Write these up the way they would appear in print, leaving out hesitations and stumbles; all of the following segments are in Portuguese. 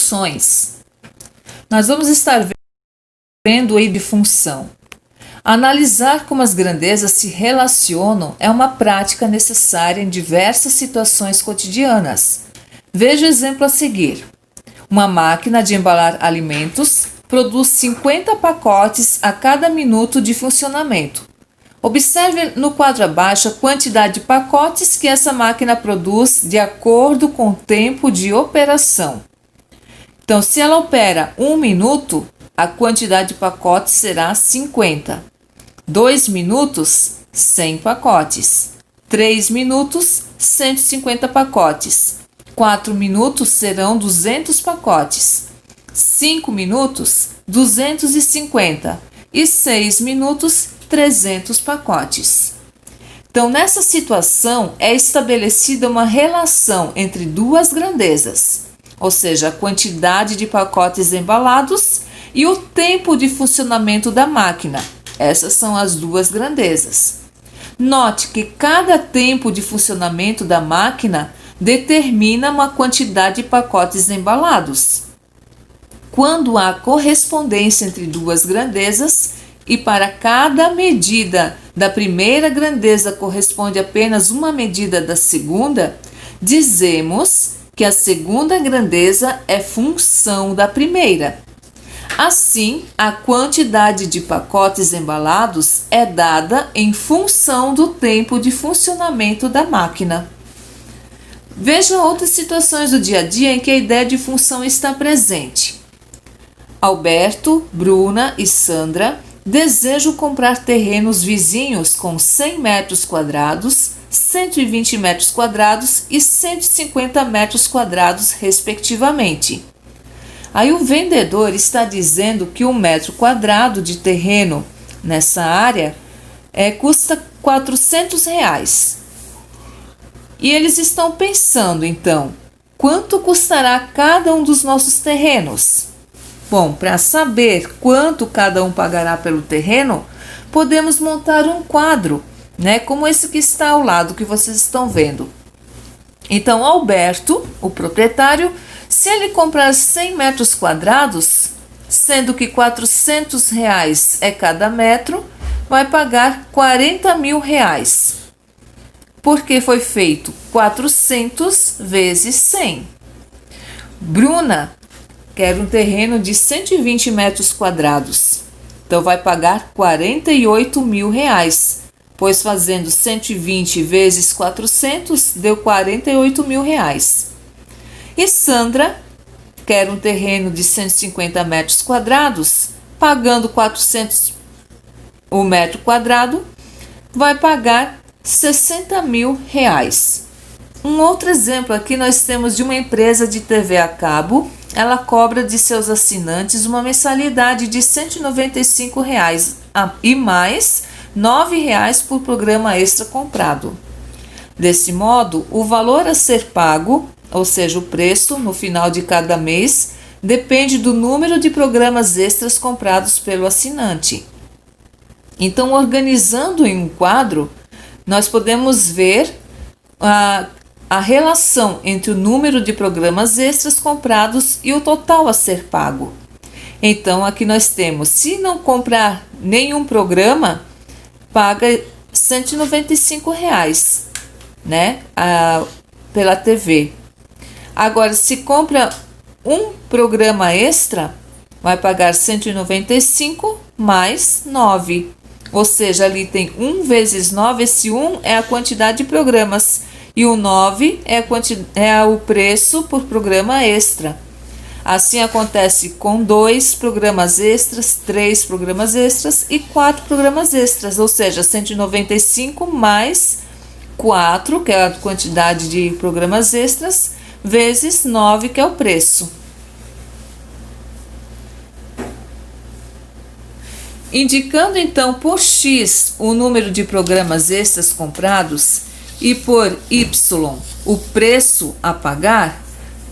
funções. Nós vamos estar vendo aí de função. Analisar como as grandezas se relacionam é uma prática necessária em diversas situações cotidianas. Veja o exemplo a seguir. Uma máquina de embalar alimentos produz 50 pacotes a cada minuto de funcionamento. Observe no quadro abaixo a quantidade de pacotes que essa máquina produz de acordo com o tempo de operação. Então, se ela opera 1 minuto, a quantidade de pacotes será 50. 2 minutos, 100 pacotes. 3 minutos, 150 pacotes. 4 minutos serão 200 pacotes. 5 minutos, 250. E 6 minutos, 300 pacotes. Então, nessa situação, é estabelecida uma relação entre duas grandezas, ou seja, a quantidade de pacotes embalados e o tempo de funcionamento da máquina. Essas são as duas grandezas. Note que cada tempo de funcionamento da máquina determina uma quantidade de pacotes embalados. Quando há correspondência entre duas grandezas e para cada medida da primeira grandeza corresponde apenas uma medida da segunda, dizemos que a segunda grandeza é função da primeira. Assim, a quantidade de pacotes embalados é dada em função do tempo de funcionamento da máquina. Veja outras situações do dia a dia em que a ideia de função está presente. Alberto, Bruna e Sandra desejam comprar terrenos vizinhos com 100 metros quadrados, 120 metros quadrados e 150 metros quadrados, respectivamente. Aí o vendedor está dizendo que 1 metro quadrado de terreno nessa área custa R$400. E eles estão pensando, então, quanto custará cada um dos nossos terrenos? Bom, para saber quanto cada um pagará pelo terreno, podemos montar um quadro, como esse que está ao lado, que vocês estão vendo. Então, Alberto, o proprietário, se ele comprar 100 metros quadrados, sendo que R$400 é cada metro, vai pagar R$40.000, porque foi feito 400 vezes 100. Bruna quer um terreno de 120 metros quadrados, então vai pagar R$48.000, pois fazendo 120 vezes 400 deu R$48.000. E Sandra quer um terreno de 150 metros quadrados, pagando 400 o metro quadrado, vai pagar R$60.000. Um outro exemplo aqui nós temos de uma empresa de TV a cabo. Ela cobra de seus assinantes uma mensalidade de R$195 e mais R$9 por programa extra comprado. Desse modo, o valor a ser pago, ou seja, o preço no final de cada mês, depende do número de programas extras comprados pelo assinante. Então, organizando em um quadro, nós podemos ver a relação entre o número de programas extras comprados e o total a ser pago. Então, aqui nós temos, se não comprar nenhum programa, paga R$195, pela TV. Agora, se compra um programa extra, vai pagar R$195 mais 9. Ou seja, ali tem 1 vezes 9, esse 1 é a quantidade de programas e o 9 é o preço por programa extra. Assim acontece com 2 programas extras, 3 programas extras e 4 programas extras, ou seja, 195 mais 4, que é a quantidade de programas extras, vezes 9, que é o preço. Indicando então por X o número de programas extras comprados e por Y o preço a pagar,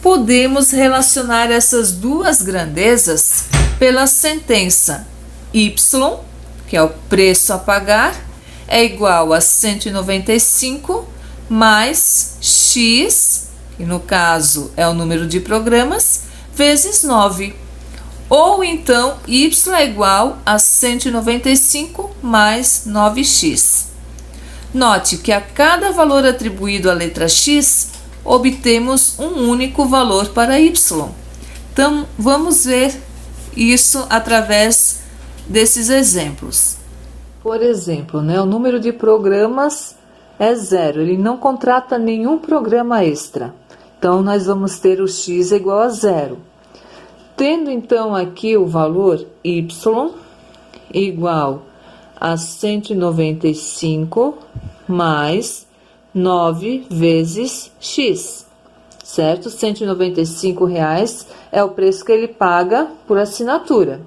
podemos relacionar essas duas grandezas pela sentença Y, que é o preço a pagar, é igual a 195 mais X, que no caso é o número de programas, vezes 9. Ou então, y é igual a 195 mais 9x. Note que a cada valor atribuído à letra x, obtemos um único valor para y. Então, vamos ver isso através desses exemplos. Por exemplo, o número de programas é 0, ele não contrata nenhum programa extra. Então, nós vamos ter o x igual a 0. Tendo então aqui o valor y igual a 195 mais 9 vezes x, certo? R$195 é o preço que ele paga por assinatura,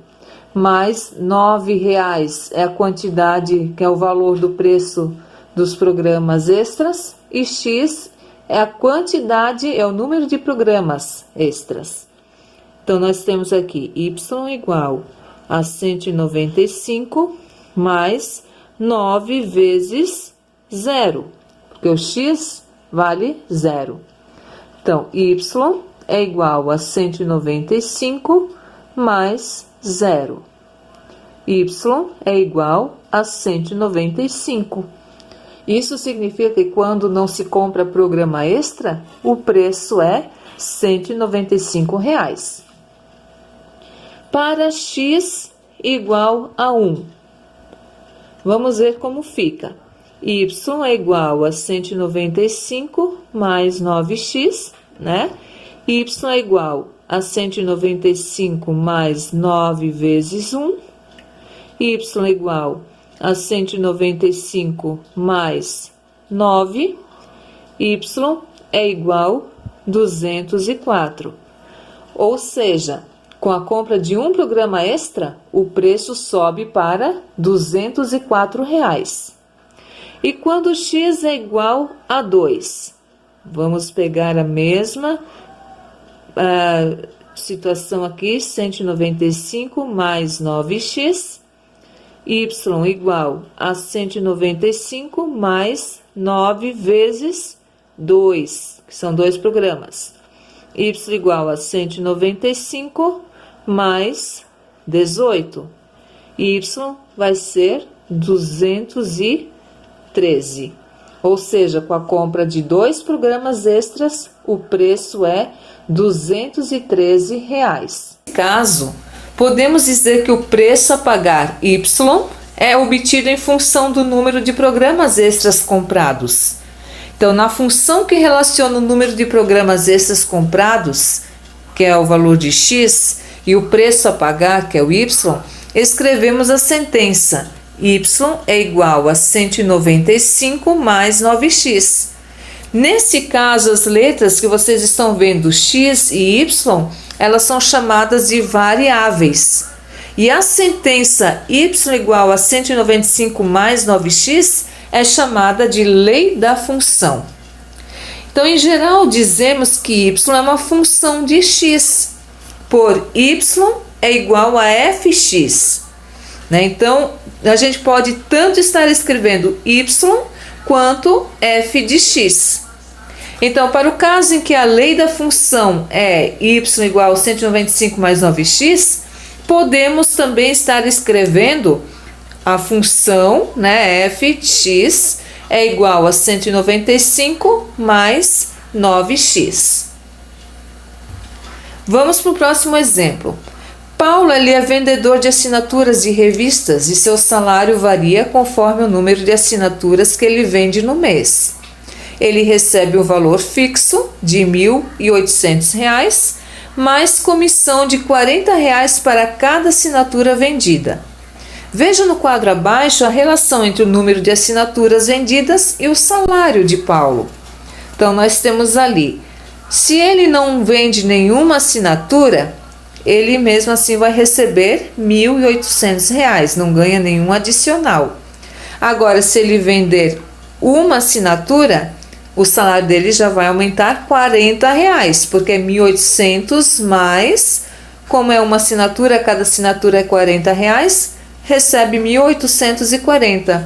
mais R$9 é a quantidade, que é o valor do preço dos programas extras, e x é a quantidade, é o número de programas extras. Então, nós temos aqui y igual a 195 mais 9 vezes 0, porque o x vale 0. Então, y é igual a 195 mais 0. Y é igual a 195. Isso significa que quando não se compra programa extra, o preço é R$195. Para x igual a 1, vamos ver como fica. Y é igual a 195 mais 9x, né? Y é igual a 195 mais 9 vezes 1. Y é igual a 195 mais 9. Y é igual a 204. Ou seja, com a compra de um programa extra, o preço sobe para R$204. E quando x é igual a 2, vamos pegar a mesma situação aqui, 195 mais 9x, y igual a 195 mais 9 vezes 2, que são dois programas. Y igual a 195 mais 18. Y vai ser 213. Ou seja, com a compra de dois programas extras, o preço é R$213. Nesse caso, podemos dizer que o preço a pagar y é obtido em função do número de programas extras comprados. Então, na função que relaciona o número de programas extras comprados, que é o valor de x, e o preço a pagar, que é o y, escrevemos a sentença y é igual a 195 mais 9x. Nesse caso, as letras que vocês estão vendo, x e y, elas são chamadas de variáveis. E a sentença y igual a 195 mais 9x é chamada de lei da função. Então, em geral, dizemos que y é uma função de x, por y é igual a fx. Então, a gente pode tanto estar escrevendo y quanto f de x. Então, para o caso em que a lei da função é y igual a 195 mais 9x, podemos também estar escrevendo a função, f de x é igual a 195 mais 9x. Vamos para o próximo exemplo. Paulo ele é vendedor de assinaturas de revistas e seu salário varia conforme o número de assinaturas que ele vende no mês. Ele recebe um valor fixo de R$1.800, mais comissão de R$40 para cada assinatura vendida. Veja no quadro abaixo a relação entre o número de assinaturas vendidas e o salário de Paulo. Então, nós temos ali, se ele não vende nenhuma assinatura, ele mesmo assim vai receber R$1.800, não ganha nenhum adicional. Agora, se ele vender uma assinatura, o salário dele já vai aumentar R$40, porque é 1.800 mais, como é uma assinatura, cada assinatura é R$40, recebe 1.840.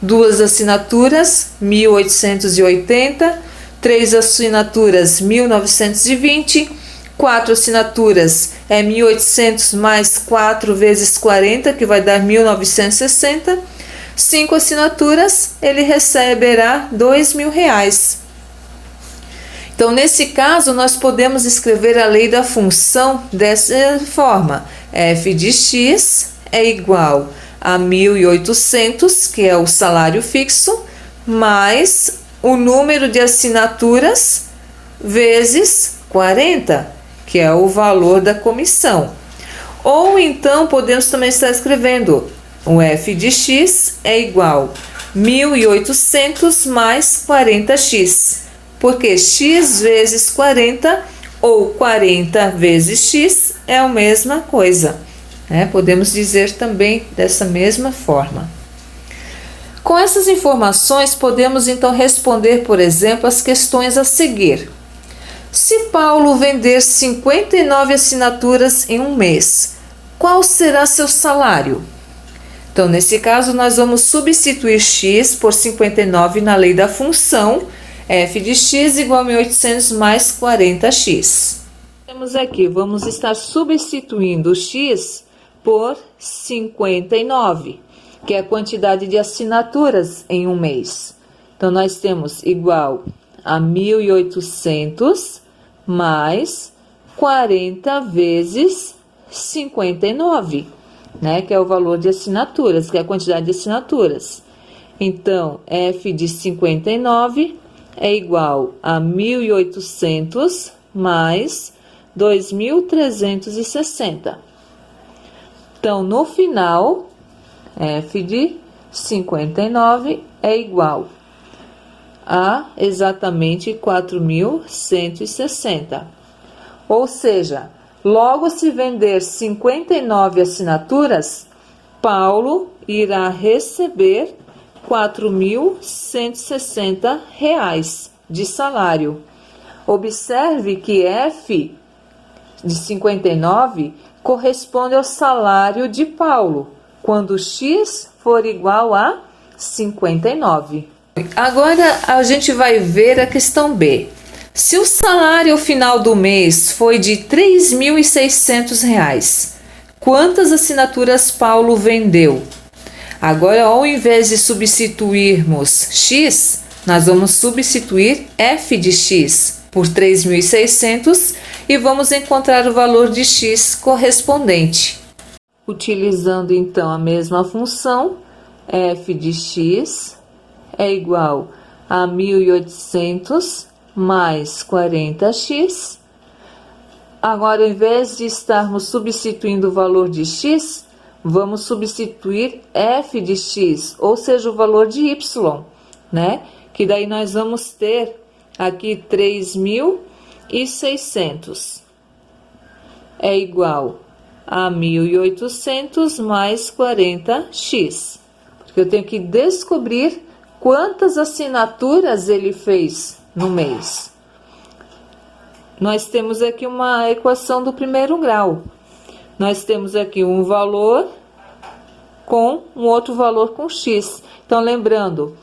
Duas assinaturas, 1.880. Três assinaturas, 1.920. 4 assinaturas é 1.800 mais 4 vezes 40, que vai dar 1.960. 5 assinaturas, ele receberá R$2.000. Então, nesse caso, nós podemos escrever a lei da função dessa forma. F de x é igual a 1.800, que é o salário fixo, mais o número de assinaturas vezes 40, que é o valor da comissão. Ou então podemos também estar escrevendo o f de x é igual a 1.800 mais 40x, porque x vezes 40 ou 40 vezes x é a mesma coisa, né? Podemos dizer também dessa mesma forma. Com essas informações, podemos então responder, por exemplo, as questões a seguir. Se Paulo vender 59 assinaturas em um mês, qual será seu salário? Então, nesse caso, nós vamos substituir x por 59 na lei da função f de x igual a 1.800 mais 40x. Temos aqui, vamos estar substituindo x por 59, que é a quantidade de assinaturas em um mês. Então, nós temos igual a 1.800 mais 40 vezes 59, né? Que é o valor de assinaturas, que é a quantidade de assinaturas. Então, f de 59 é igual a 1.800 mais 2.360. Então, no final, f de 59 é igual a exatamente 4.160. Ou seja, logo se vender 59 assinaturas, Paulo irá receber R$4.160 de salário. Observe que f de 59 corresponde ao salário de Paulo, quando x for igual a 59. Agora a gente vai ver a questão B. Se o salário ao final do mês foi de R$3.600, quantas assinaturas Paulo vendeu? Agora, ao invés de substituirmos x, nós vamos substituir f de x por 3.600 e vamos encontrar o valor de x correspondente. Utilizando então a mesma função, f de x é igual a 1.800 mais 40x. Agora, ao invés de estarmos substituindo o valor de x, vamos substituir f de x, ou seja, o valor de y, né? Que daí nós vamos ter aqui 3.600 é igual a 1.800 mais 40x, porque eu tenho que descobrir quantas assinaturas ele fez no mês. Nós temos aqui uma equação do primeiro grau. Nós temos aqui um valor com um outro valor com x. Então, lembrando,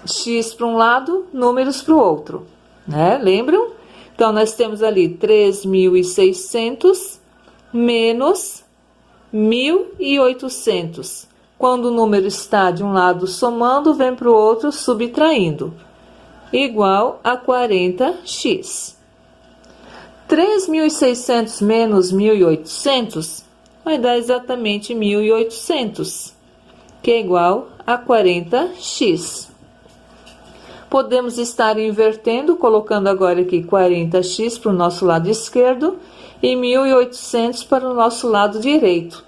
x para um lado, números para o outro, né? Lembram? Então, nós temos ali 3.600 menos 1.800. Quando o número está de um lado somando, vem para o outro subtraindo, igual a 40x. 3.600 menos 1.800 vai dar exatamente 1.800, que é igual a 40x. Podemos estar invertendo, colocando agora aqui 40x para o nosso lado esquerdo e 1.800 para o nosso lado direito.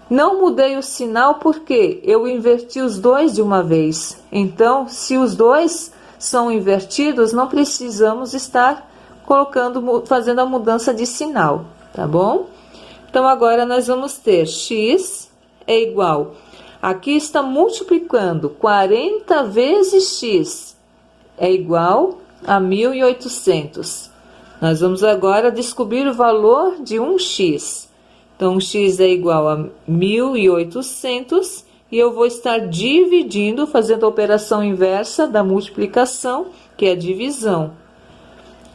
Não mudei o sinal porque eu inverti os dois de uma vez. Então, se os dois são invertidos, não precisamos estar fazendo a mudança de sinal, tá bom? Então, agora nós vamos ter x é igual, aqui está multiplicando, 40 vezes x é igual a 1.800. Nós vamos agora descobrir o valor de 1x. Então, x é igual a 1.800 e eu vou estar dividindo, fazendo a operação inversa da multiplicação, que é a divisão.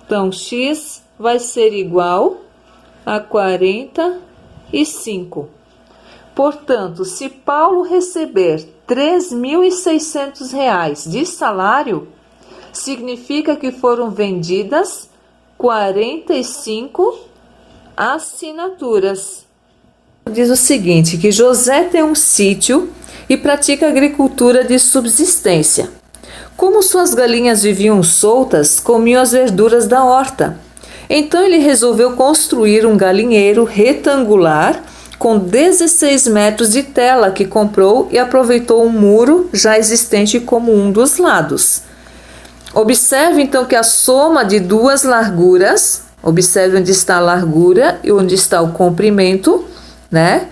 Então, x vai ser igual a 45. Portanto, se Paulo receber R$ 3.600 de salário, significa que foram vendidas 45 assinaturas. Diz o seguinte, que José tem um sítio e pratica agricultura de subsistência. Como suas galinhas viviam soltas, comiam as verduras da horta. Então ele resolveu construir um galinheiro retangular com 16 metros de tela que comprou e aproveitou um muro já existente como um dos lados. Observe então que a soma de duas larguras, observe onde está a largura e onde está o comprimento, né?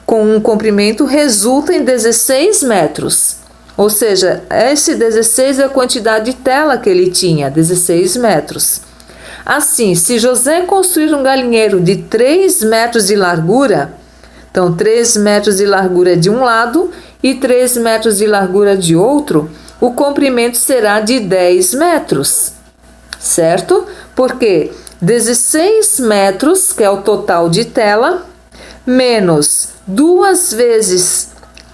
Com um comprimento resulta em 16 metros. Ou seja, esse 16 é a quantidade de tela que ele tinha, 16 metros. Assim, se José construir um galinheiro de 3 metros de largura, então 3 metros de largura de um lado e 3 metros de largura de outro, o comprimento será de 10 metros, certo? Porque 16 metros, que é o total de tela, menos 2 vezes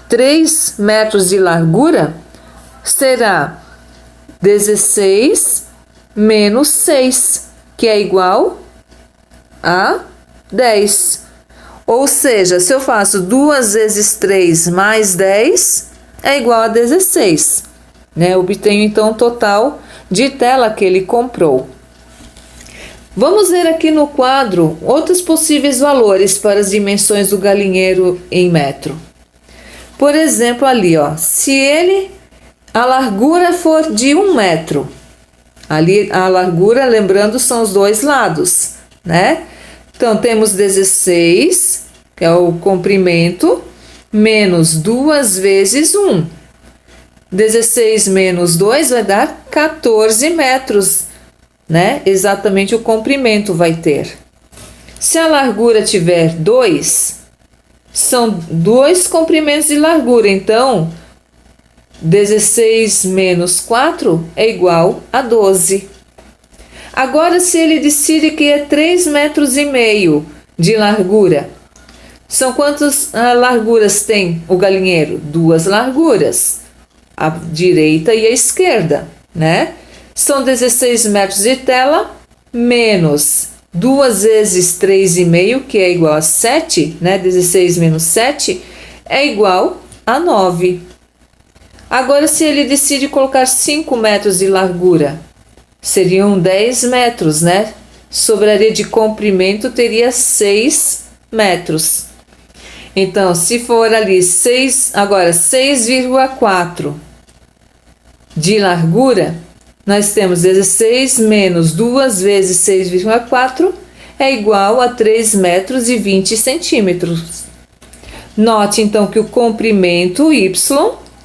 3 metros de largura, será 16 menos 6, que é igual a 10. Ou seja, se eu faço 2 vezes 3 mais 10, é igual a 16. Né? Eu obtenho então o total de tela que ele comprou. Vamos ver aqui no quadro outros possíveis valores para as dimensões do galinheiro em metro. Por exemplo, ali, ó, se a largura for de 1 metro, ali a largura, lembrando, são os dois lados, né? Então, temos 16, que é o comprimento, menos 2 vezes 1. 16 menos 2 vai dar 14 metros, né? Exatamente o comprimento vai ter. Se a largura tiver 2, são 2 comprimentos de largura, então 16 menos 4 é igual a 12. Agora, se ele decide que é 3,5 metros de largura, são quantas larguras tem o galinheiro? 2 larguras, a direita e a esquerda, né? São 16 metros de tela, menos 2 vezes 3,5, que é igual a 7, né? 16 menos 7 é igual a 9. Agora, se ele decide colocar 5 metros de largura, seriam 10 metros, né? Sobraria de comprimento, teria 6 metros. Então, se for ali 6,4 de largura, nós temos 16 menos 2 vezes 6,4 é igual a 3 metros e 20 centímetros. Note então que o comprimento y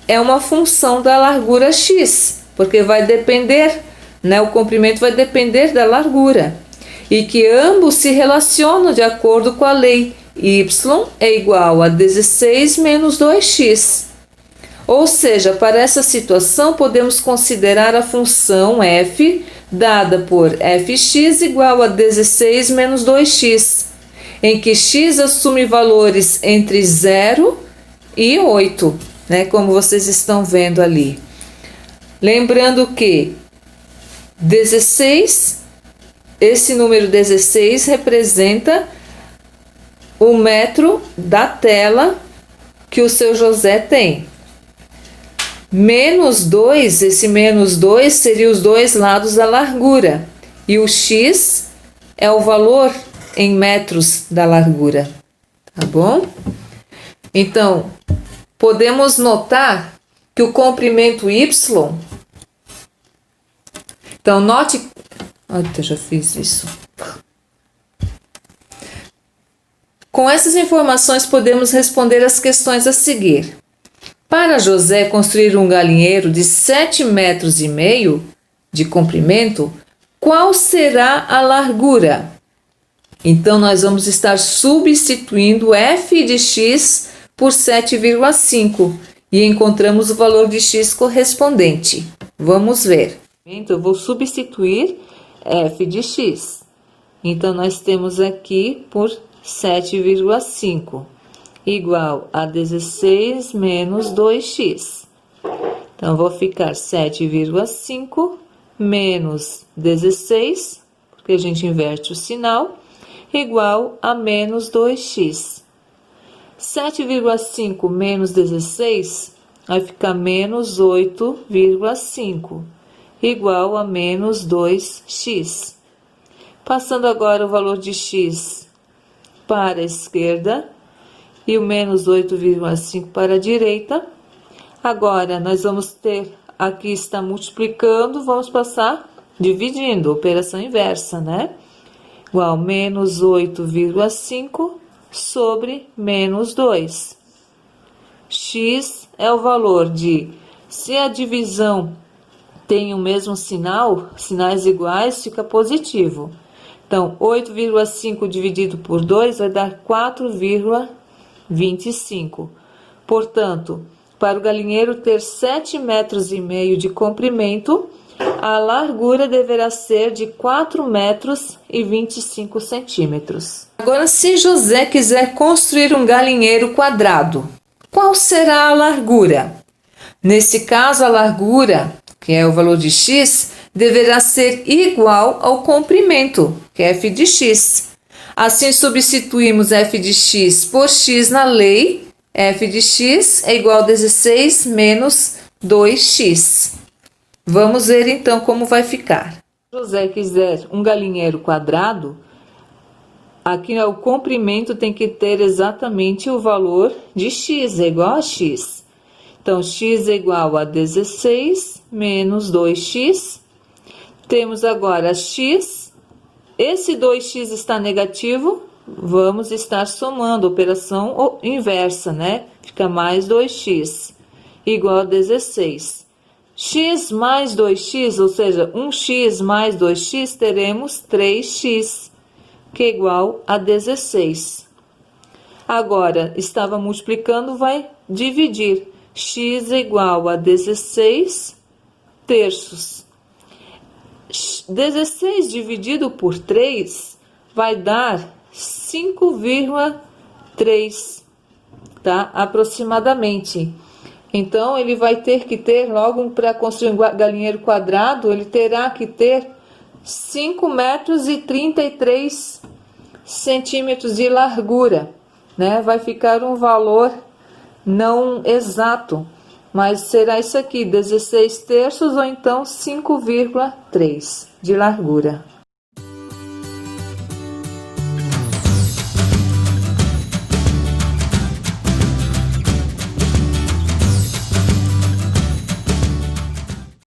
é uma função da largura x, porque vai depender, né? O comprimento vai depender da largura. E que ambos se relacionam de acordo com a lei y é igual a 16 menos 2x. Ou seja, para essa situação, podemos considerar a função f dada por fx igual a 16 menos 2x, em que x assume valores entre 0 e 8, né, como vocês estão vendo ali. Lembrando que 16, esse número 16 representa o metro da tela que o seu José tem. Menos 2, esse menos 2 seria os dois lados da largura. E o x é o valor em metros da largura. Tá bom? Então, podemos notar que o comprimento y... Então, note... eu já fiz isso. Com essas informações, podemos responder as questões a seguir. Para José construir um galinheiro de 7,5 metros de comprimento, qual será a largura? Então, nós vamos estar substituindo f de x por 7,5 e encontramos o valor de x correspondente. Vamos ver. Então, eu vou substituir f de x. Então, nós temos aqui por 7,5, igual a 16 menos 2x. Então, vou ficar 7,5 menos 16, porque a gente inverte o sinal, igual a menos 2x. 7,5 menos 16 vai ficar menos 8,5, igual a menos 2x. Passando agora o valor de x para a esquerda e o menos 8,5 para a direita. Agora, nós vamos ter, aqui está multiplicando, vamos passar dividindo, operação inversa, né? Igual menos 8,5 sobre menos 2. X é o valor de, se a divisão tem o mesmo sinal, sinais iguais, fica positivo. Então, 8,5 dividido por 2 vai dar 4,25. Portanto, para o galinheiro ter 7,5 metros de comprimento, a largura deverá ser de 4,25 metros. Agora, se José quiser construir um galinheiro quadrado, qual será a largura? Nesse caso, a largura, que é o valor de x, deverá ser igual ao comprimento, que é f de x. Assim, substituímos f de x por x na lei. F de x é igual a 16 menos 2x. Vamos ver então como vai ficar. Se José quiser um galinheiro quadrado, aqui o comprimento tem que ter exatamente o valor de x, é igual a x. Então, x é igual a 16 menos 2x. Temos agora x. Esse 2x está negativo, vamos estar somando, operação inversa, né? Fica mais 2x, igual a 16. X mais 2x, ou seja, 1x mais 2x, teremos 3x, que é igual a 16. Agora, estava multiplicando, vai dividir. X é igual a 16 terços. 16 dividido por 3 vai dar 5,3, tá? Aproximadamente. Então, ele vai ter que ter, logo para construir um galinheiro quadrado, ele terá que ter 5,33 metros de largura, né? Vai ficar um valor não exato, mas será isso aqui, 16 terços ou então 5,3 de largura.